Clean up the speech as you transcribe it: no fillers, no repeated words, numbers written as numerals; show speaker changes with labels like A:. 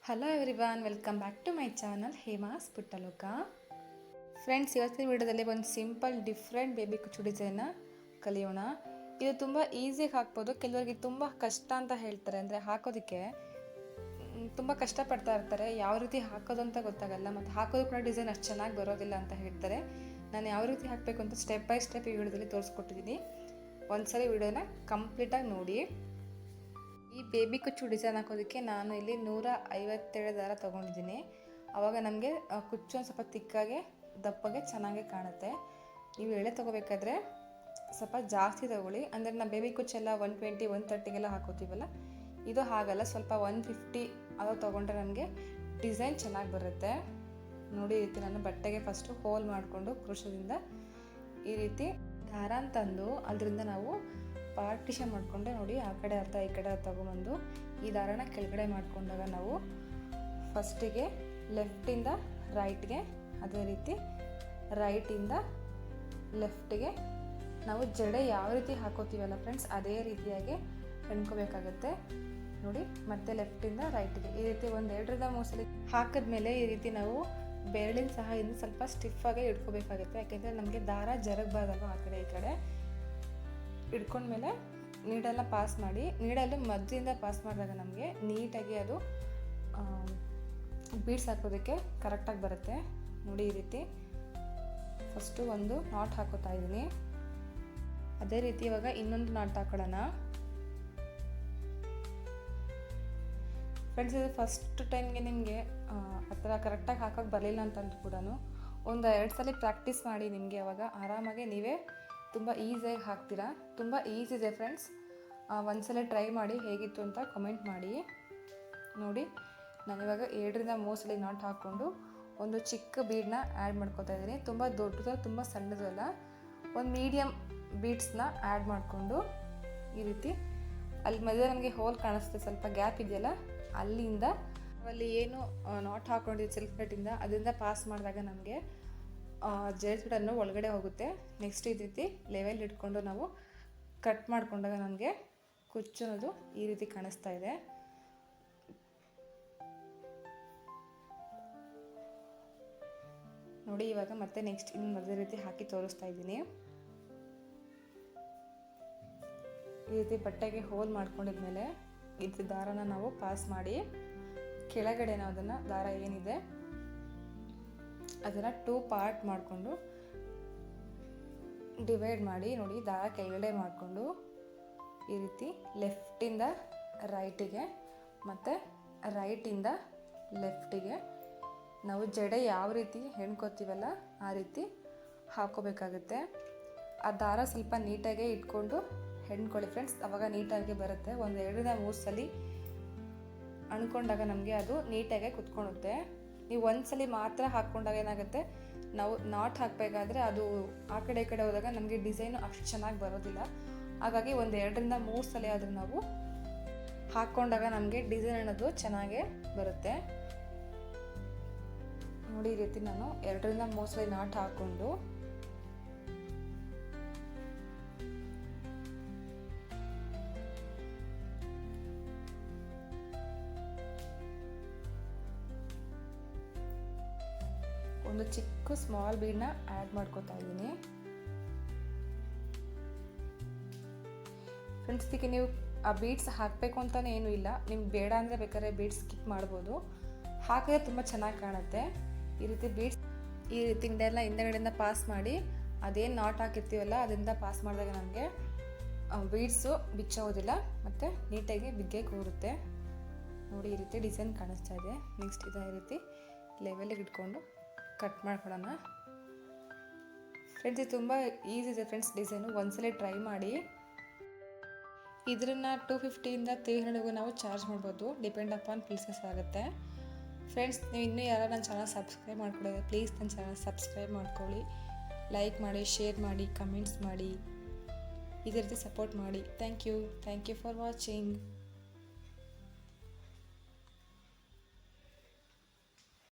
A: Hello everyone, welcome back to my channel Hema's Puttaloka. Friends, ಇವತ್ತಿನ ವಿಡಿಯೋದಲ್ಲಿ ಒಂದು ಸಿಂಪಲ್ ಡಿಫ್ರೆಂಟ್ ಬೇಬಿ ಕುಚ್ಚು ಡಿಸೈನ್ನ ಕಲಿಯೋಣ. ಇದು ತುಂಬ ಈಸಿಯಾಗಿ ಹಾಕ್ಬೋದು. ಕೆಲವರಿಗೆ ತುಂಬ ಕಷ್ಟ ಅಂತ ಹೇಳ್ತಾರೆ, ಅಂದರೆ ಹಾಕೋದಕ್ಕೆ ತುಂಬ ಕಷ್ಟಪಡ್ತಾ ಇರ್ತಾರೆ. ಯಾವ ರೀತಿ ಹಾಕೋದು ಅಂತ ಗೊತ್ತಾಗಲ್ಲ, ಮತ್ತು ಹಾಕೋದು ಕೂಡ ಡಿಸೈನ್ ಅಷ್ಟು ಚೆನ್ನಾಗಿ ಬರೋದಿಲ್ಲ ಅಂತ ಹೇಳ್ತಾರೆ. ನಾನು ಯಾವ ರೀತಿ ಹಾಕಬೇಕು ಅಂತ ಸ್ಟೆಪ್ ಬೈ ಸ್ಟೆಪ್ ಈ ವಿಡಿಯೋದಲ್ಲಿ ತೋರಿಸ್ಕೊಟ್ಟಿದ್ದೀನಿ. ಒಂದ್ಸರಿ ವಿಡಿಯೋನ ಕಂಪ್ಲೀಟಾಗಿ ನೋಡಿ. ಈ ಬೇಬಿ ಕುಚ್ಚು ಡಿಸೈನ್ ಹಾಕೋದಕ್ಕೆ ನಾನು ಇಲ್ಲಿ 157 ದಾರ ತೊಗೊಂಡಿದ್ದೀನಿ. ಆವಾಗ ನಮಗೆ ಕುಚ್ಚು ಒಂದು ಸ್ವಲ್ಪ ತಿಕ್ಕಾಗೆ ದಪ್ಪಗೆ ಚೆನ್ನಾಗಿ ಕಾಣುತ್ತೆ. ನೀವು ಎಳೆ ತೊಗೋಬೇಕಾದ್ರೆ ಸ್ವಲ್ಪ ಜಾಸ್ತಿ ತೊಗೊಳ್ಳಿ. ಅಂದರೆ ನಾವು ಬೇಬಿ ಕುಚ್ಚೆಲ್ಲ 120, 130ಗೆಲ್ಲ ಹಾಕೋತೀವಲ್ಲ, ಇದು ಹಾಗಲ್ಲ, ಸ್ವಲ್ಪ 150 ಅದು ತೊಗೊಂಡ್ರೆ ನಮಗೆ ಡಿಸೈನ್ ಚೆನ್ನಾಗಿ ಬರುತ್ತೆ. ನೋಡಿ, ಈ ರೀತಿ ನಾನು ಬಟ್ಟೆಗೆ ಫಸ್ಟು ಹೋಲ್ ಮಾಡಿಕೊಂಡು ಕ್ರೋಶದಿಂದ ಈ ರೀತಿ ದಾರ ತಂದು ಅದರಿಂದ ನಾವು ಪಾರ್ಟಿಷನ್ ಮಾಡಿಕೊಂಡೆ. ನೋಡಿ, ಆ ಕಡೆ ಅರ್ಧ ಈ ಕಡೆ ತೊಗೊಂಬಂದು ಈ ದಾರನ ಕೆಳಗಡೆ ಮಾಡಿಕೊಂಡಾಗ ನಾವು ಫಸ್ಟಿಗೆ ಲೆಫ್ಟಿಂದ ರೈಟ್ಗೆ, ಅದೇ ರೀತಿ ರೈಟಿಂದ ಲೆಫ್ಟಿಗೆ ನಾವು ಜಡೆ ಯಾವ ರೀತಿ ಹಾಕೋತೀವಲ್ಲ ಫ್ರೆಂಡ್ಸ್, ಅದೇ ರೀತಿಯಾಗಿ ಹೆಣ್ಕೋಬೇಕಾಗತ್ತೆ. ನೋಡಿ, ಮತ್ತೆ ಲೆಫ್ಟಿಂದ ರೈಟ್ಗೆ ಈ ರೀತಿ 1-2 ಸಲ ಹಾಕಿದ್ಮೇಲೆ ಈ ರೀತಿ ನಾವು ಬೆರಳಿನ ಸಹಾಯದಿಂದ ಸ್ವಲ್ಪ ಸ್ಟಿಫಾಗಿ ಇಟ್ಕೋಬೇಕಾಗುತ್ತೆ. ಯಾಕೆಂದರೆ ನಮಗೆ ದಾರ ಜರಗಬಾರ್ದಲ್ವ ಆ ಕಡೆ ಈ ಕಡೆ. ಇಟ್ಕೊಂಡ್ಮೇಲೆ ನೀಡೆಲ್ಲ ಪಾಸ್ ಮಾಡಿ, ನೀಡಲ್ಲಿ ಮಧ್ಯದಿಂದ ಪಾಸ್ ಮಾಡಿದಾಗ ನಮಗೆ ನೀಟಾಗಿ ಅದು ಬೀಡ್ಸ್ ಹಾಕೋದಕ್ಕೆ ಕರೆಕ್ಟಾಗಿ ಬರುತ್ತೆ. ನೋಡಿ, ಈ ರೀತಿ ಫಸ್ಟು ಒಂದು ನಾಟ್ ಹಾಕೋತಾ ಇದ್ದೀನಿ. ಅದೇ ರೀತಿ ಇವಾಗ ಇನ್ನೊಂದು ನಾಟ್ ಹಾಕೊಳ್ಳೋಣ. ಫ್ರೆಂಡ್ಸ್, ಇದು ಫಸ್ಟ್ ಟೈಮ್ಗೆ ನಿಮಗೆ ಆ ಥರ ಕರೆಕ್ಟಾಗಿ ಹಾಕೋಕ್ಕೆ ಬರಲಿಲ್ಲ ಅಂತಂದು ಕೂಡ 1-2 ಸಲ ಪ್ರಾಕ್ಟೀಸ್ ಮಾಡಿ. ನಿಮಗೆ ಅವಾಗ ಆರಾಮಾಗಿ ನೀವೇ ತುಂಬ ಈಸಿಯಾಗಿ ಹಾಕ್ತೀರಾ. ತುಂಬ ಈಸಿ ಇದೆ ಫ್ರೆಂಡ್ಸ್. ಒಂದ್ಸಲ ಟ್ರೈ ಮಾಡಿ, ಹೇಗಿತ್ತು ಅಂತ ಕಮೆಂಟ್ ಮಾಡಿ. ನೋಡಿ, ನಾನಿವಾಗ 2-3 ಸಲ ನಾಟ್ ಹಾಕ್ಕೊಂಡು ಒಂದು ಚಿಕ್ಕ ಬೀಡನ್ನ ಆ್ಯಡ್ ಮಾಡ್ಕೊತಾ ಇದ್ದೀನಿ. ತುಂಬ ದೊಡ್ಡದು, ತುಂಬ ಸಣ್ಣದಲ್ಲ, ಒಂದು ಮೀಡಿಯಮ್ ಬೀಡ್ಸ್ನ ಆ್ಯಡ್ ಮಾಡಿಕೊಂಡು ಈ ರೀತಿ ಅಲ್ಲಿ ಮಧ್ಯೆ ನಮಗೆ ಹೋಲ್ ಕಾಣಿಸುತ್ತೆ, ಸ್ವಲ್ಪ ಗ್ಯಾಪ್ ಇದೆಯಲ್ಲ, ಅಲ್ಲಿಂದ ಅಲ್ಲಿ ಏನು ನಾಟ್ ಹಾಕ್ಕೊಂಡಿದ್ದು ಸೆಲ್ಫ್ ಕಟ್ಟಿಂದ ಅದರಿಂದ ಪಾಸ್ ಮಾಡಿದಾಗ ನಮಗೆ ಜೇಡ್ಸನ್ನು ಒಳಗಡೆ ಹೋಗುತ್ತೆ. ನೆಕ್ಸ್ಟ್ ಈ ರೀತಿ ಲೆವೆಲ್ ಇಟ್ಕೊಂಡು ನಾವು ಕಟ್ ಮಾಡಿಕೊಂಡಾಗ ನಮಗೆ ಕುಚ್ಚು ಅನ್ನೋದು ಈ ರೀತಿ ಕಾಣಿಸ್ತಾ ಇದೆ. ನೋಡಿ, ಇವಾಗ ಮತ್ತೆ ನೆಕ್ಸ್ಟ್ ಇನ್ನು ಅದೇ ರೀತಿ ಹಾಕಿ ತೋರಿಸ್ತಾ ಇದ್ದೀನಿ. ಈ ರೀತಿ ಬಟ್ಟೆಗೆ ಹೋಲ್ ಮಾಡ್ಕೊಂಡಿದ್ಮೇಲೆ ಇದು ದಾರನ ನಾವು ಪಾಸ್ ಮಾಡಿ ಕೆಳಗಡೆ ನಾವು ಅದನ್ನು ದಾರ ಏನಿದೆ ಅದನ್ನು 2 ಪಾರ್ಟ್ ಮಾಡಿಕೊಂಡು ಡಿವೈಡ್ ಮಾಡಿ. ನೋಡಿ, ದಾರ ಕೆಳಗಡೆ ಮಾಡಿಕೊಂಡು ಈ ರೀತಿ ಲೆಫ್ಟಿಂದ ರೈಟಿಗೆ ಮತ್ತು ರೈಟಿಂದ ಲೆಫ್ಟಿಗೆ ನಾವು ಜಡೆ ಯಾವ ರೀತಿ ಹೆಣ್ಕೋತೀವಲ್ಲ ಆ ರೀತಿ ಹಾಕೋಬೇಕಾಗುತ್ತೆ. ಆ ದಾರ ಸ್ವಲ್ಪ ನೀಟಾಗೆ ಇಟ್ಕೊಂಡು ಹೆಣ್ಕೊಳ್ಳಿ ಫ್ರೆಂಡ್ಸ್, ಅವಾಗ ನೀಟಾಗಿ ಬರುತ್ತೆ. 1-2-3 ಸಲ ಅಣ್ಕೊಂಡಾಗ ನಮಗೆ ಅದು ನೀಟಾಗೆ ಕುತ್ಕೊಳ್ಳುತ್ತೆ. ನೀವು ಒಂದ್ಸಲಿ ಮಾತ್ರ ಹಾಕ್ಕೊಂಡಾಗ ಏನಾಗುತ್ತೆ, ನಾವು ನಾಟ್ ಹಾಕಬೇಕಾದ್ರೆ ಅದು ಆ ಕಡೆ ಈ ಕಡೆ ಹೋದಾಗ ನಮಗೆ ಡಿಸೈನು ಅಷ್ಟು ಚೆನ್ನಾಗಿ ಬರೋದಿಲ್ಲ. ಹಾಗಾಗಿ 1-2-3 ಸಲ ಆದರೂ ನಾವು ಹಾಕ್ಕೊಂಡಾಗ ನಮಗೆ ಡಿಸೈನ್ ಅನ್ನೋದು ಚೆನ್ನಾಗೇ ಬರುತ್ತೆ. ನೋಡಿ, ಈ ರೀತಿ ನಾನು 2-3 ಸಲ ನಾಟ್ ಹಾಕ್ಕೊಂಡು ಒಂದು ಚಿಕ್ಕ ಸ್ಮಾಲ್ ಬೀಡನ್ನ ಆ್ಯಡ್ ಮಾಡ್ಕೊತಾ ಇದ್ದೀನಿ. ಫ್ರೆಂಡ್ಸ್, ಇದಕ್ಕೆ ನೀವು ಆ ಬೀಡ್ಸ್ ಹಾಕಬೇಕು ಅಂತಲೇ ಏನೂ ಇಲ್ಲ, ನಿಮ್ಗೆ ಬೇಡ ಅಂದರೆ ಬೇಕಾದ್ರೆ ಬೀಡ್ಸ್ ಸ್ಕಿಪ್ ಮಾಡ್ಬೋದು. ಹಾಕಿದ್ರೆ ತುಂಬ ಚೆನ್ನಾಗಿ ಕಾಣುತ್ತೆ. ಈ ರೀತಿ ಬೀಡ್ಸ್ ಈ ರೀತಿ ಹಿಂದೆಗಡೆಯಿಂದ ಪಾಸ್ ಮಾಡಿ ಅದೇನು ನಾಟ್ ಹಾಕಿರ್ತೀವಲ್ಲ ಅದರಿಂದ ಪಾಸ್ ಮಾಡಿದಾಗ ನಮಗೆ ಬೀಡ್ಸು ಬಿಚ್ಚೋಗೋದಿಲ್ಲ ಮತ್ತು ನೀಟಾಗಿ ಬಿಗ್ಗೆ ಕೂರುತ್ತೆ. ನೋಡಿ, ಈ ರೀತಿ ಡಿಸೈನ್ ಕಾಣಿಸ್ತಾ ಇದೆ. ನೆಕ್ಸ್ಟ್ ಇದೇ ರೀತಿ ಲೆವೆಲಿಗೆ ಇಟ್ಕೊಂಡು ಕಟ್ ಮಾಡ್ಕೊಳ್ಳೋಣ. ಫ್ರೆಂಡ್ಸ್, ಇದು ತುಂಬ ಈಸಿ ಇದೆ ಫ್ರೆಂಡ್ಸ್ ಡಿಸೈನು. ಒಂದ್ಸಲ ಟ್ರೈ ಮಾಡಿ. ಇದನ್ನು 250ಇಂದ 300 ನಾವು ಚಾರ್ಜ್ ಮಾಡ್ಬೋದು, ಡಿಪೆಂಡ್ ಅಪಾನ್ ಪೀಸಸ್ ಆಗುತ್ತೆ. ಫ್ರೆಂಡ್ಸ್, ನೀವು ಇನ್ನೂ ಯಾರು ನನ್ನ ಚಾನಲ್ ಸಬ್ಸ್ಕ್ರೈಬ್ ಮಾಡ್ಕೊಳ್ಳೋದು ಪ್ಲೀಸ್ ನನ್ನ ಚಾನಲ್ ಸಬ್ಸ್ಕ್ರೈಬ್ ಮಾಡ್ಕೊಳ್ಳಿ. ಲೈಕ್ ಮಾಡಿ, ಶೇರ್ ಮಾಡಿ, ಕಮೆಂಟ್ಸ್ ಮಾಡಿ, ಇದೇ ರೀತಿ ಸಪೋರ್ಟ್ ಮಾಡಿ. Thank you for watching.